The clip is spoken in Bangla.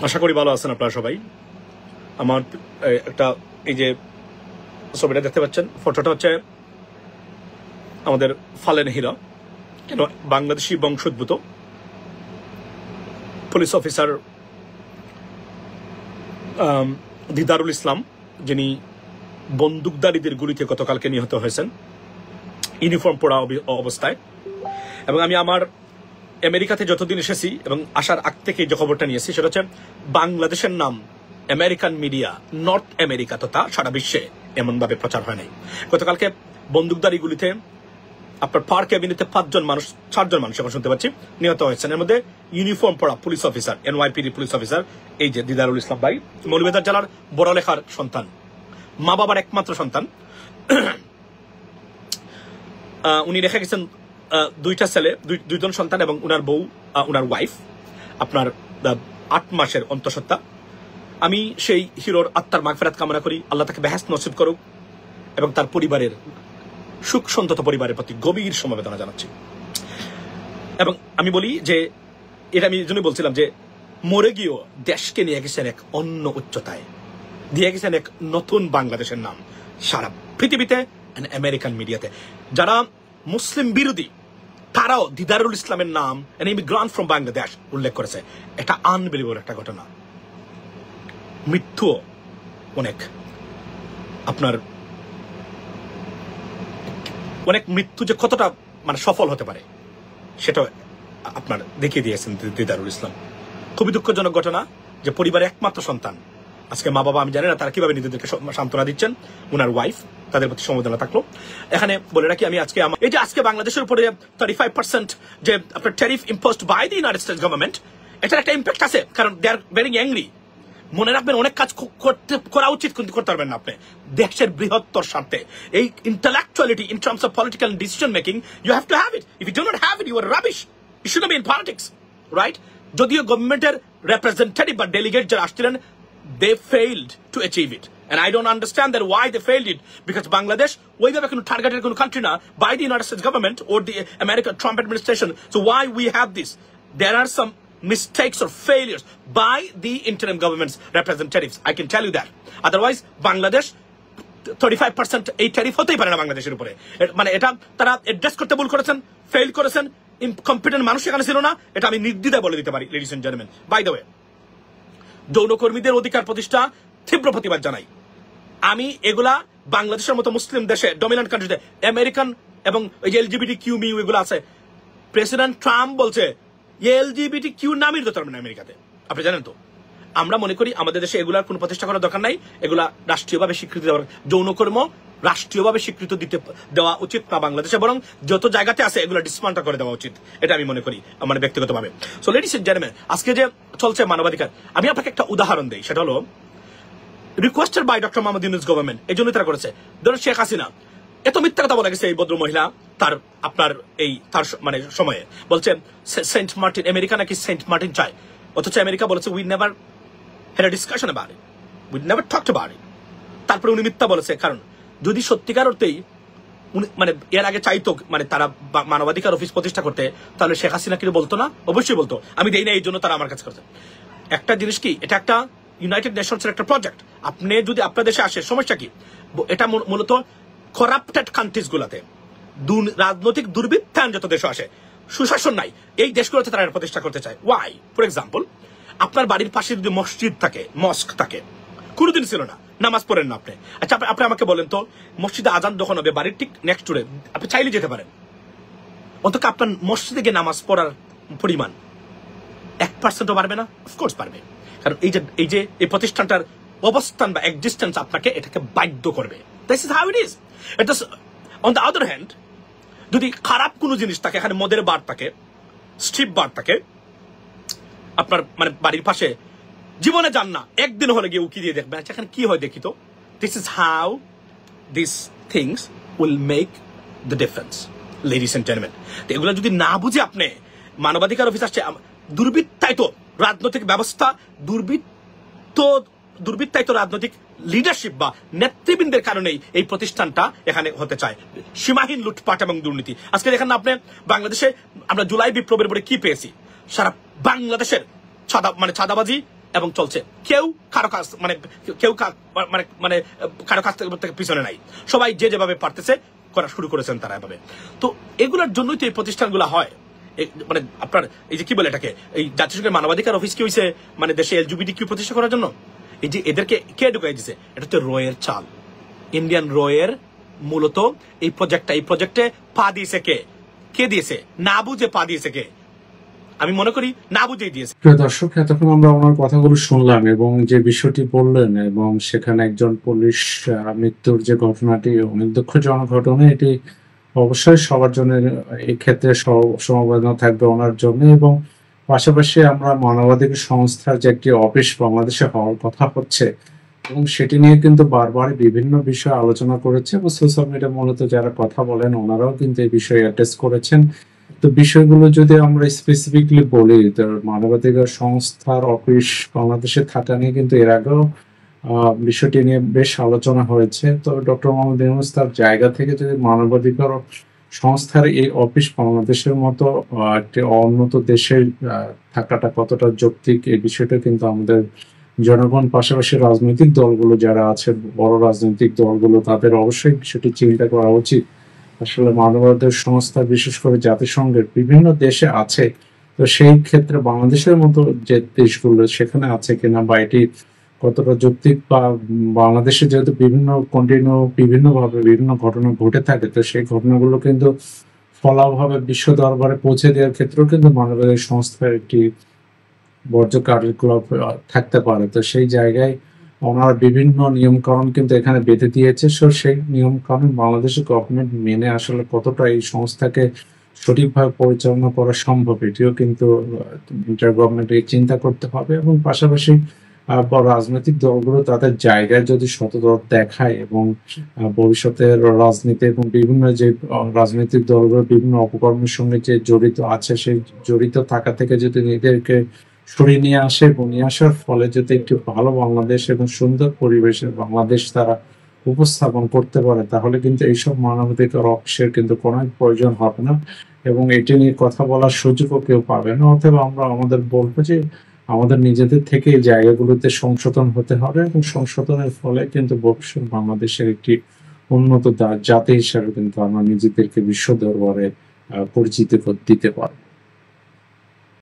আশা করি ভালো আছেন আপনারা সবাই। আমার একটা এই যে ছবিটা দেখতে পাচ্ছেন, ফটোটা হচ্ছে আমাদের ফালেন হিরা, কেন বাংলাদেশি বংশোদ্ভূত পুলিশ অফিসার দিদারুল ইসলাম, যিনি বন্দুকধারীদের গুলিতে গতকালকে নিহত হয়েছেন ইউনিফর্ম পরা অবস্থায়। এবং আমি আমার আমেরিকাতে যতদিন এসেছি এবং আসার আগ থেকে যে খবরটা নিয়েছি সেটা হচ্ছে বাংলাদেশের নাম আমেরিকান মিডিয়া, নর্থ আমেরিকা তথা সারা বিশ্বে এমনভাবে প্রচার হয় নাই। গতকালকে বন্দুকধারী গুলিতে আপনার পার্ক অ্যাভিনিউতে 4জন মানুষ এখন শুনতে পাচ্ছি নিহত হয়েছেন। এর মধ্যে ইউনিফর্ম পরা police officer, NYPD police officer এই যে দিদারুল ইসলাম ভাই, মৌলভীবাজার জেলার বড়লেখার সন্তান, মা বাবার একমাত্র সন্তান। উনি রেখে গেছেন দুইটা ছেলে, দুইজন সন্তান এবং উনার বউ, উনার ওয়াইফ, আপনার 8 মাসের অন্তঃসত্ত্বা। আমি সেই হিরোর আত্মার মাগফিরাত কামনা করি, আল্লাহ তাকে বেহেশত নসিব করুক এবং তার পরিবারের সুখ সন্তত পরিবারের প্রতি গভীর সমবেদনা জানাচ্ছি। এবং আমি বলি যে এটা আমি এই জন্যই বলছিলাম যে মরে গিয়েও দেশকে নিয়ে গেছেন এক অন্য উচ্চতায়, দিয়ে গেছেন এক নতুন বাংলাদেশের নাম সারা পৃথিবীতে, আমেরিকান মিডিয়াতে। যারা মুসলিম বিরোধী তারাও দিদারুল ইসলামের নাম ইমিগ্রান্ট ফ্রম বাংলাদেশ উল্লেখ করেছে। এটা আনবিলিভেবল একটা ঘটনা। মৃত্যু অনেক, আপনার অনেক মৃত্যু যে কতটা মানে সফল হতে পারে সেটা আপনার দেখিয়ে দিয়েছেন দিদারুল ইসলাম। খুবই দুঃখজনক ঘটনা যে পরিবারের একমাত্র সন্তান, আজকে মা বাবা আমি জানি না তারা কিভাবে নিজেদেরকে সান্ত্বনা দিচ্ছেন, উনার ওয়াইফ, তাদের প্রতি সমবেদনা থাকলো। এখানে বলে রাখি আমি আজকে বাংলাদেশের উপরে 35% যে আপনার tariff imposed by the United States government, এটার একটা ইম্প্যাক্ট আছে, কারণ দে আর ভেরি অ্যাংরি। মনে রাখবেন অনেক কাজ করা উচিত কিন্তু করতে পারবেন না আপনি দেশের বৃহত্তর স্বার্থে। এই intellectuality in terms of political decision making you have to have it. If you do not have it you are rubbish, you should not be in politics, right? যদিও গভর্নমেন্টের রিপ্রেজেন্টেটিভ বা ডেলিগেট যারা আসছিলেন, they failed to achieve it, and I don't understand that why they failed it, because Bangladesh ওইভাবে কোনো টার্গেটেড কোনো কান্ট্রি না by the United States government or the American Trump administration. So why we have this? There are some mistakes or failures by the interim government's representatives, I can tell you that. Otherwise Bangladesh 35% এই ট্যারিফ হতেই পারে না বাংলাদেশের উপরে। মানে এটা তারা অ্যাড্রেস করতে ভুল করেছেন, ফেল করেছেন, ইনকম্পিটেন্ট মানুষ এখানে ছিল না, এটা আমি নির্দ্বিধায় বলে দিতে পারি। Ladies and gentleman, by the way, যৌনকর্মীদের অধিকার প্রতিষ্ঠা তীব্র প্রতিবাদ জানাই আমি। এগুলা বাংলাদেশের মতো মুসলিম দেশে, ডমিনেন্ট কান্ট্রিতে, আমেরিকান এবং এই যে এলজিবিটি কিউ মিউ এগুলো আছে, প্রেসিডেন্ট ট্রাম্প বলছে এলজিবিটি কিউ নামই দিতে পারবেন না আমেরিকাতে, আপনি জানেন তো। আমরা মনে করি আমাদের দেশে এগুলার কোনো প্রতিষ্ঠা করার দরকার নাই, এগুলা রাষ্ট্রীয়ভাবে স্বীকৃতি দেওয়া, যৌনকর্ম রাষ্ট্রীয়ভাবে স্বীকৃতি দেওয়া উচিত না বাংলাদেশে, বরং যত জায়গাতে আছে এগুলো ডিসমান্টল করে দেওয়া উচিত, এটা আমি মনে করি আমার ব্যক্তিগতভাবে। সো লেডিস এন্ড জেন্টলম্যান, আজকে যে চলছে মানবাধিকার, আমি আপনাকে একটা উদাহরণ দেই, সেটা হলো requested by doctor Mohammad Yunus government, এই জন্য তারা করেছে। ধরুন শেখ হাসিনা এত মিথ্যা কথা বলা গেছে এই ভদ্র মহিলা তার মানে সময়ে বলছে সেন্ট মার্টিন, আমেরিকা নাকি সেন্ট মার্টিন চায়, অথচ আমেরিকা বলেছে we never had a discussion about it, we never talked about it। তারপরে উনি মিথ্যা বলেছে, কারণ যদি সত্যিকার অর্থেই মানে এর আগে চাইতো মানে তারা মানবাধিকার অফিস প্রতিষ্ঠা করতে, তাহলে শেখ হাসিনা কি বলতো না? অবশ্যই বলতো, আমি দেই না এই জন্য তারা আমার কাছে করছে। একটা জিনিস কি, এটা একটা ইউনাইটেড নেশনসের একটা প্রজেক্ট, আপনি যদি আপনার দেশে আসে সমস্যা কি? এটা মূলত করাপ্টেড কান্ট্রিজ গুলাতে, রাজনৈতিক দুর্বৃত্তায়ন যত দেশে আসে, সুশাসন নাই, এই দেশগুলোতে তারা প্রতিষ্ঠা করতে চায়। ওয়াই? ফর এক্সাম্পল, আপনার বাড়ির পাশে যদি মসজিদ থাকে, মস্ক থাকে, কোনোদিন ছিল না, নামাজ পড়েন না আপনি। আচ্ছা আপনি আমাকে বলেন তো, মসজিদে আজান যখন হবে বাড়ির ঠিক নেক্সট ডোরে, আপনি চাইলে যেতে পারেন, অন্তত আপনার মসজিদে গিয়ে নামাজ পড়ার পরিমাণ 1%ও পারবে না? অফকোর্স পারবে, কারণ এই প্রতিষ্ঠানটার অবস্থান বা এক্সিস্টেন্স আপনাকে এটাকে বাধ্য করবে। This is how it is. এটা অন দ্য আদার হ্যান্ড, যদি খারাপ কোনো জিনিস থাকে, এখানে মদের বার থাকে, স্ট্রিপ বার থাকে, আপনার মানে বাড়ির পাশে জীবনে যান না, একদিন হলে গিয়ে উকি দিয়ে দেখবেন, আচ্ছা এখানে কি হয় দেখি তো। This is how this things will make the difference, ladies and gentleman. তো এগুলো যদি না বুঝে আপনি মানবাধিকার অফিস আসছে, দুর্বৃত্তায়িত রাজনৈতিক ব্যবস্থা, দুর্বৃত্তায়িত রাজনৈতিক লিডারশিপ বা নেতৃবৃন্দের কারণেই এই প্রতিষ্ঠানটা এখানে হতে চায়। সীমাহীন লুটপাট এবং দুর্নীতি। আজকে দেখেন না আপনি, বাংলাদেশে আমরা জুলাই বিপ্লবের পরে কি পেয়েছি? সারা বাংলাদেশের চাঁদাবাজি এবং চলছে। কেউ কারো কাছ মানে কেউ মানে মানে কারো কাছ থেকে পিছনে নাই, সবাই যে যেভাবে পারতেছে করা শুরু করেছেন তারা এভাবে। তো এগুলোর জন্যই তো এই প্রতিষ্ঠানগুলো হয়। মানে আপনার এই যে কি বলে এটাকে, এই জাতিসংঘের মানবাধিকার অফিস কি হয়েছে মানে দেশে এলজিবিটিকিউ প্রতিষ্ঠা করার জন্য? এই যে এদেরকে কে ঢুকাই দিছে, এটা তো রয়ের চাল, ইন্ডিয়ান রয়ের মূলত এই প্রজেক্টে পা দিয়েছে কে? কে দিয়েছে? না বুঝে পা দিয়েছে কে? আমি মনে করি না বুঝেই দিয়েছে। প্রিয় দর্শক, এতক্ষণ আমরা ওনার কথাগুলো শুনলাম এবং যে বিষয়টি বললেন এবং সেখানে একজন পুলিশ মৃত্যুর যে ঘটনাটি অনেক দুঃখজনক ঘটনা, এটি অবশ্যই সবার জন্য এই ক্ষেত্রে সমবেদনা থাকবে ওনার জন্য। এবং পাশাপাশি আমরা মানবাধিকার সংস্থার যে একটি অফিস বাংলাদেশে হওয়ার কথা হচ্ছে এবং সেটি নিয়ে কিন্তু বারবার বিভিন্ন বিষয় আলোচনা করেছে এবং সোশ্যাল মিডিয়া মূলত যারা কথা বলেন ওনারাও কিন্তু এই বিষয়ে অ্যাড্রেস করেছেন। তো বিষয়গুলো যদি আমরা স্পেসিফিকলি বলি, তো মানবাধিকার সংস্থার অফিস বাংলাদেশে থাকা নিয়ে কিন্তু এর আগেও বিষয়টি নিয়ে বেশ আলোচনা হয়েছে। তো ডক্টর মোহাম্মদ ইউনূস তার জায়গা থেকে যদি মানবাধিকার সংস্থার এই অফিস বাংলাদেশের মতো একটি উন্নত দেশের থাকাটা কতটা যৌক্তিক, এই বিষয়টা কিন্তু আমাদের জনগণ পাশাপাশি রাজনৈতিক দলগুলো যারা আছে, বড় রাজনৈতিক দলগুলো, তাদের অবশ্যই বিষয়টি চিন্তা করা উচিত। আসলে মানবাধিকার সংস্থা বিশেষ করে জাতিসংঘের বিভিন্ন দেশে আছে, তো সেই ক্ষেত্রে বাংলাদেশের মতো যে দেশগুলো সেখানে আছে কিনা বা এটি কতটা যৌক্তিক, বা বাংলাদেশে যেহেতু বিভিন্নভাবে বিভিন্ন ঘটনা ঘটে থাকে, তো সেই ঘটনাগুলো কিন্তু ফলাভাবে বিশ্ব দরবারে পৌঁছে দেওয়ার ক্ষেত্রেও কিন্তু মানবাধিকার সংস্থার একটি বর্জ্য কার্যকলাপ থাকতে পারে। তো সেই জায়গায় ওনার বিভিন্ন নিয়মকানুন কিন্তু এখানে বেঁধে দিয়েছে। সেই নিয়মকানুন বাংলাদেশের গভর্নমেন্ট মেনে আসলে কতটা এই সংস্থাকে সঠিকভাবে পরিচালনা করা সম্ভব, এটিও কিন্তু ইন্টার গভর্নমেন্টকে চিন্তা করতে হবে। এবং পাশাপাশি রাজনৈতিক দলগুলো তাদের জায়গায় যদি সততা দেখায় এবং ভবিষ্যতের রাজনীতি এবং বিভিন্ন যে রাজনৈতিক দলগুলো বিভিন্ন অপকর্মের সঙ্গে যে জড়িত আছে, সেই জড়িত থাকা থেকে যদি নিজেদেরকে সরিয়ে নিয়ে আসে এবং নিয়ে আসার ফলে যদি একটি ভালো বাংলাদেশ এবং সুন্দর পরিবেশের বাংলাদেশ তারা উপস্থাপন করতে পারে, তাহলে কিন্তু এইসব মানবাধিকার অফিসের কিন্তু কোনো প্রয়োজন হবে না এবং এটি নিয়ে কথা বলার সুযোগও কেউ পাবে না। অথবা আমরা আমাদের বলবো যে আমাদের নিজেদের থেকে এই জায়গাগুলোতে সংশোধন হতে হবে এবং সংশোধনের ফলে কিন্তু ভবিষ্যৎ বাংলাদেশের একটি উন্নত জাতি হিসাবে কিন্তু আমরা নিজেদেরকে বিশ্ব দরবারে পরিচিতি দিতে পারবো।